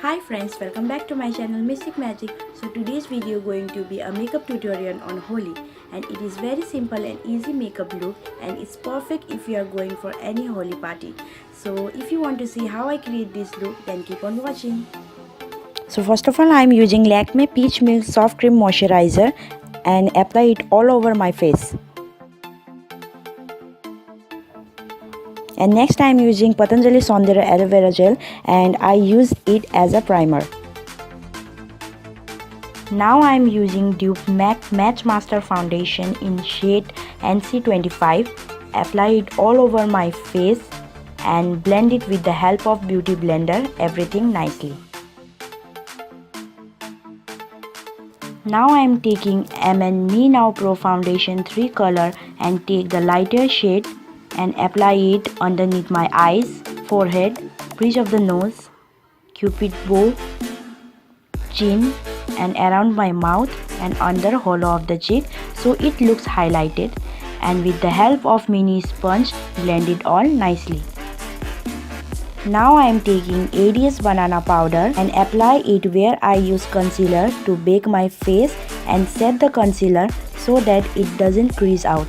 Hi friends, welcome back to my channel Mystic Magic. So today's video going to be a makeup tutorial on Holi, and it is very simple and easy makeup look, and it's perfect if you are going for any Holi party. So if you want to see how I create this look, then keep on watching. So first of all, I am using Lakme Peach Milk Soft Cream Moisturizer and apply it all over my face. And next I am using Patanjali Saundarya Aloe Vera Gel, and I use it as a primer. Now I am using Dupe MAC Match Master Foundation in shade NC25. Apply it all over my face and blend it with the help of Beauty Blender, everything nicely. Now I am taking Me Now Pro Foundation 3 color and take the lighter shade and apply it underneath my eyes, forehead, bridge of the nose, cupid bow, chin, and around my mouth and under hollow of the cheek so it looks highlighted, and with the help of mini sponge blend it all nicely. Now I am taking ADS banana powder and apply it where I use concealer to bake my face and set the concealer so that it doesn't crease out.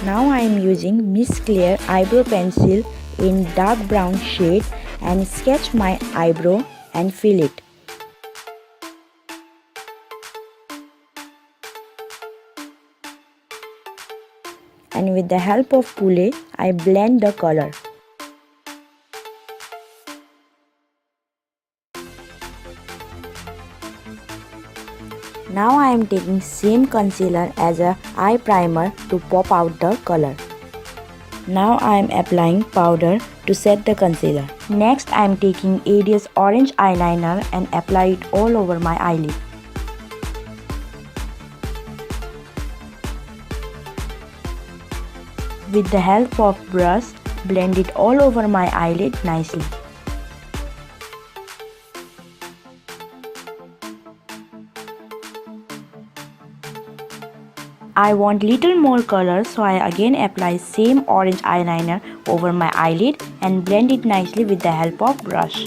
Now I am using Miss Clear eyebrow pencil in dark brown shade and sketch my eyebrow and fill it. And with the help of Poulet, I blend the color. Now I am taking same concealer as a eye primer to pop out the color. Now I am applying powder to set the concealer. Next I am taking ADS orange eyeliner and apply it all over my eyelid. With the help of brush, blend it all over my eyelid nicely. I want little more color, so I again apply same orange eyeliner over my eyelid and blend it nicely with the help of brush.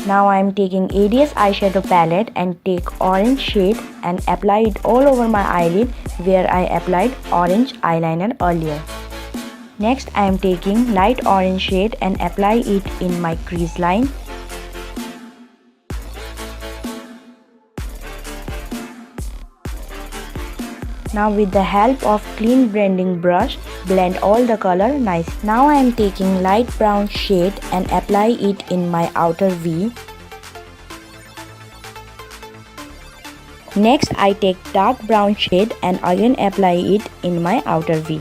Now I am taking ADS eyeshadow palette and take orange shade and apply it all over my eyelid where I applied orange eyeliner earlier. Next I am taking light orange shade and apply it in my crease line. Now with the help of clean blending brush, blend all the color nice. Now I am taking light brown shade and apply it in my outer V. Next I take dark brown shade and again apply it in my outer V.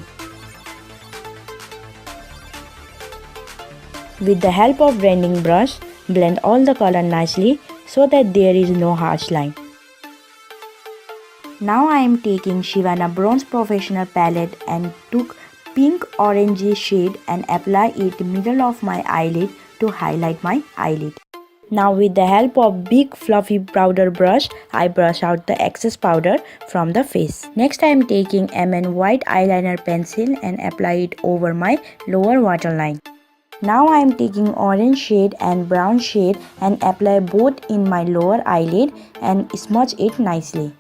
With the help of blending brush, blend all the color nicely so that there is no harsh line. Now I am taking Shivana Bronze Professional palette and took pink orangey shade and apply it middle of my eyelid to highlight my eyelid. Now with the help of big fluffy powder brush, I brush out the excess powder from the face. Next I am taking white eyeliner pencil and apply it over my lower waterline. Now I am taking orange shade and brown shade and apply both in my lower eyelid and smudge it nicely.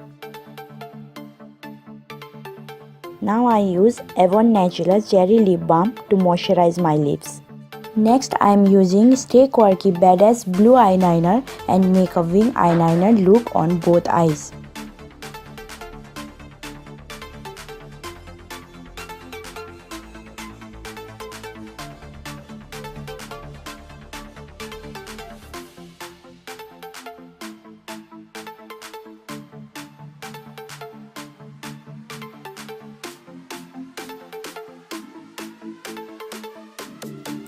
Now I use Avon Natural Cherry Lip Balm to moisturize my lips. Next I am using Stay Quirky Badass Blue Eyeliner and make a wing eyeliner look on both eyes.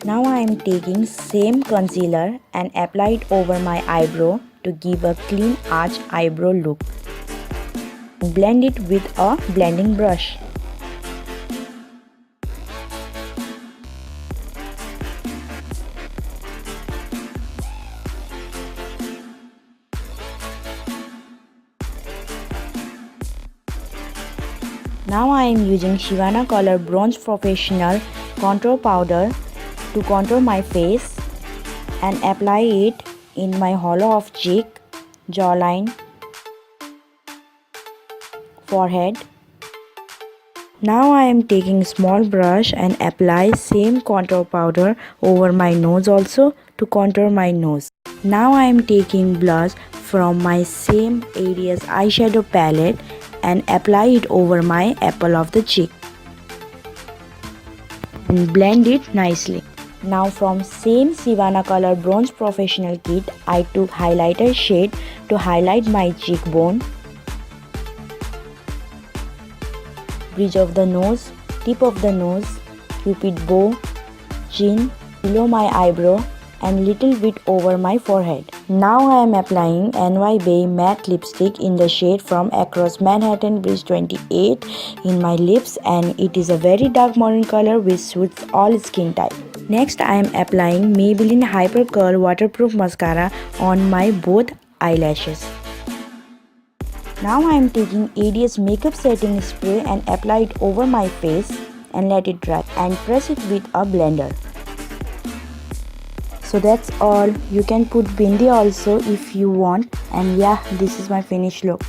Now I am taking same concealer and apply it over my eyebrow to give a clean arch eyebrow look. Blend it with a blending brush. Now I am using Shivana Color Bronze Professional Contour Powder to contour my face and apply it in my hollow of cheek, jawline, forehead. Now I am taking small brush and apply same contour powder over my nose also to contour my nose. Now I am taking blush from my same areas eyeshadow palette and apply it over my apple of the cheek and blend it nicely. Now from same Sivana color bronze professional kit, I took highlighter shade to highlight my cheekbone, bridge of the nose, tip of the nose, cupid bow, chin, below my eyebrow and little bit over my forehead. Now I am applying NY Bay matte lipstick in the shade From Across Manhattan Bridge 28 in my lips, and it is a very dark maroon color which suits all skin type. Next I am applying Maybelline Hyper Curl waterproof mascara on my both eyelashes. Now I am taking ADS makeup setting spray and apply it over my face and let it dry and press it with a blender. So that's all. You can put bindi also if you want, and yeah, this is my finished look.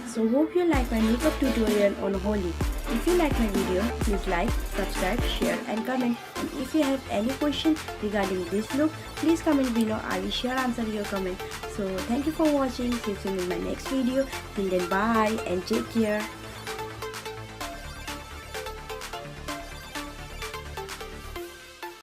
So hope you like my makeup tutorial on Holi. If you like my video, please like, subscribe, share and comment. And if you have any question regarding this look, please comment below. I will sure answer your comment. So thank you for watching. See you soon in my next video. Till then, bye and take care.